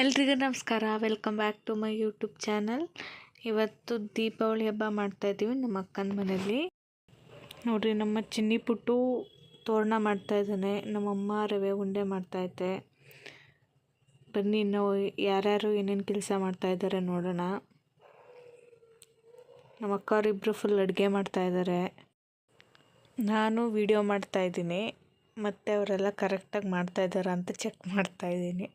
ಎಲ್ರಿಗೂ ನಮಸ್ಕಾರ. Welcome back to my YouTube channel. ಇವತ್ತು ದೀಪಾವಳಿ ಹಬ್ಬ ಮಾಡ್ತಾಯಿದ್ದೀವಿ ನಮ್ಮ ಅಕ್ಕನ ಮನೇಲಿ. ನೋಡಿರಿ, ನಮ್ಮ ಚಿನ್ನಿ ಪುಟ್ಟು ತೋರಣ ಮಾಡ್ತಾಯಿದ್ದಾನೆ, ನಮ್ಮಮ್ಮ ರವೆ ಉಂಡೆ ಮಾಡ್ತಾಯಿದ್ದೆ. ಬನ್ನಿ, ಇನ್ನು ಯಾರ್ಯಾರು ಏನೇನು ಕೆಲಸ ಮಾಡ್ತಾಯಿದ್ದಾರೆ ನೋಡೋಣ. ನಮ್ಮ ಅಕ್ಕವರಿಬ್ಬರು ಫುಲ್ ಅಡುಗೆ ಮಾಡ್ತಾಯಿದ್ದಾರೆ. ನಾನು ವಿಡಿಯೋ ಮಾಡ್ತಾಯಿದ್ದೀನಿ, ಮತ್ತು ಅವರೆಲ್ಲ ಕರೆಕ್ಟಾಗಿ ಮಾಡ್ತಾಯಿದ್ದಾರಾ ಅಂತ ಚೆಕ್ ಮಾಡ್ತಾಯಿದ್ದೀನಿ.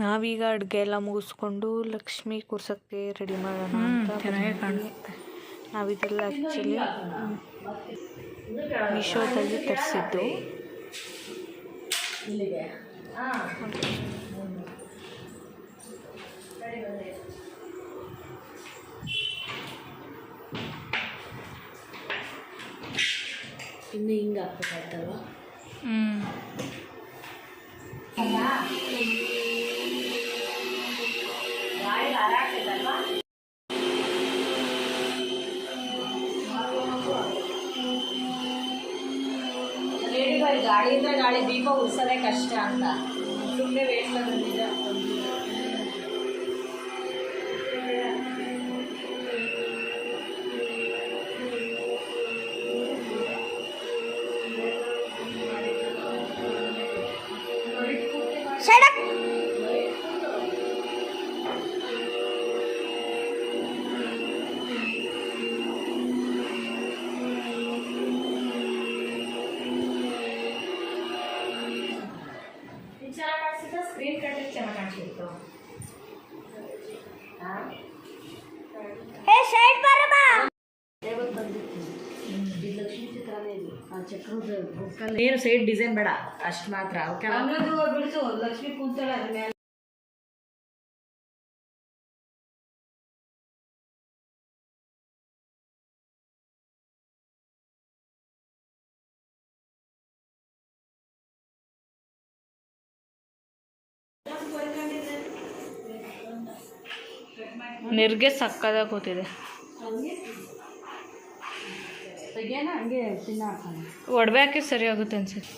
ನಾವೀಗ ಅಡುಗೆ ಎಲ್ಲ ಮುಗಿಸ್ಕೊಂಡು ಲಕ್ಷ್ಮಿ ಕೂರ್ಸೋಕ್ಕೆ ರೆಡಿ ಮಾಡೋಣ ಅಂತ. ಚೆನ್ನಾಗಿ ಕಾಣಿಸುತ್ತೆ. ನಾವಿದೆಲ್ಲ ಆ್ಯಕ್ಚುಲಿ ಮೀಶೋದಲ್ಲಿ ತರಿಸಿದ್ದು. ಇನ್ನು ಹಿಂಗೆ ಹಾಕ್ಬೇಕಾಯ್ತಲ್ವ? ಗಾಡಿ ಇದ್ರೆ ಗಾಳಿ ದೀಪ ಉಳಿಸೋದೇ ಕಷ್ಟ ಅಂತ ಸುಮ್ಮನೆ ವೇಸ್ಟ್ ಆಗೋದು ನಿಜ. ಸ್ಕ್ರೀನ್ ಕಂಟೆಂಟ್ ಚೆನ್ನಾಗಿ ಕಾಣಿಸ್ತಿತ್ತು. ಏನು ಸೈಡ್ ಡಿಸೈನ್ ಬೇಡ, ಅಷ್ಟು ಮಾತ್ರ. ಬಿಡಿಸು, ಲಕ್ಷ್ಮಿ ಕೂತಾಳೆ ಅದ್ರ ಮೇಲೆ. ನೆರಿಗೆ ಸಕ್ಕದಾಗ ಕೂತಿದೆ. ಹಂಗೆ ತಿನ್ನ ಒಡವೆ ಸರಿ ಆಗುತ್ತೆ ಅನ್ಸುತ್ತೆ.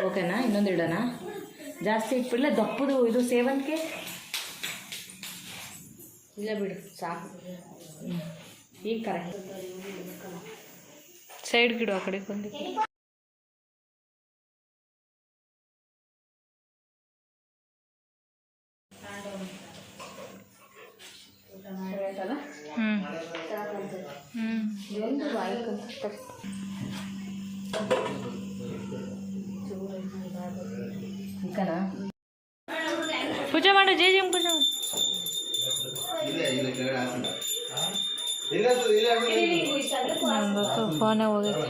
ಓಕೆನಾ? ಇನ್ನೊಂದು ಇಡೋಣ. ಜಾಸ್ತಿ ಇಟ್ಬಿಡಲ? ದಪ್ಪದು ಇದು ಸೇವಂತಿಗೆ ಇಲ್ಲ ಬಿಡು, ಸಾಕು. ಈಗ ಕರೆಕ್ಟ್. ಸೈಡ್ ಗಿಡು ಆ ಕಡೆ ಬಂದಿದ್ದು. ಪೂಜೆ ಮಾಡು, ಜೈ ಜಮ್ ಪೂಜೆ ಮಾಡು. ಫೋನೇ ಹೋಗೈತೆ.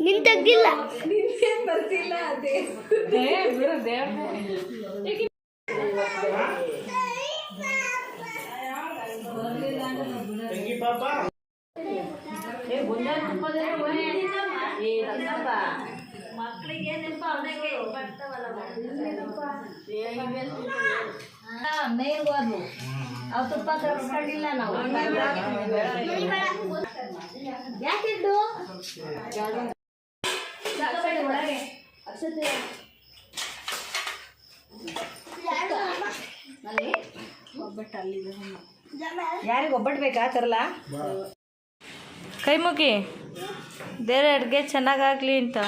ನಿನ್ ತೆಗ್ದಿಲ್ಲ, ಬರ್ತಿಲ್ಲ. ಅದೇ ಮಕ್ಕಳಿಗೆ ನೆನಪ ಮೇನ್ ಹೋದ್ವು. ಅವು ತುಪ್ಪ ತರಿಸ್ಕೊಂಡಿಲ್ಲ ನಾವು. ಯಾಕಿದ್ದು ಯಾರಿಗೆ ಒಬ್ಬಟ್ಟು ಬೇಕಾ? ತರಲ್ಲ. ಕೈ ಮುಗಿ, ಬೇರೆ ಅಡುಗೆ ಚೆನ್ನಾಗಾಗಲಿ ಅಂತ.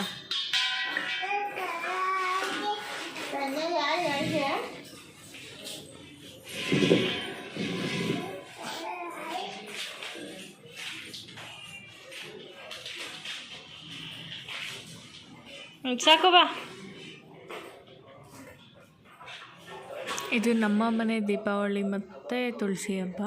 ಸಾಕು ಬಾ. ಇದು ನಮ್ಮ ಮನೆ ದೀಪಾವಳಿ ಮತ್ತು ತುಳಸಿ ಹಬ್ಬ.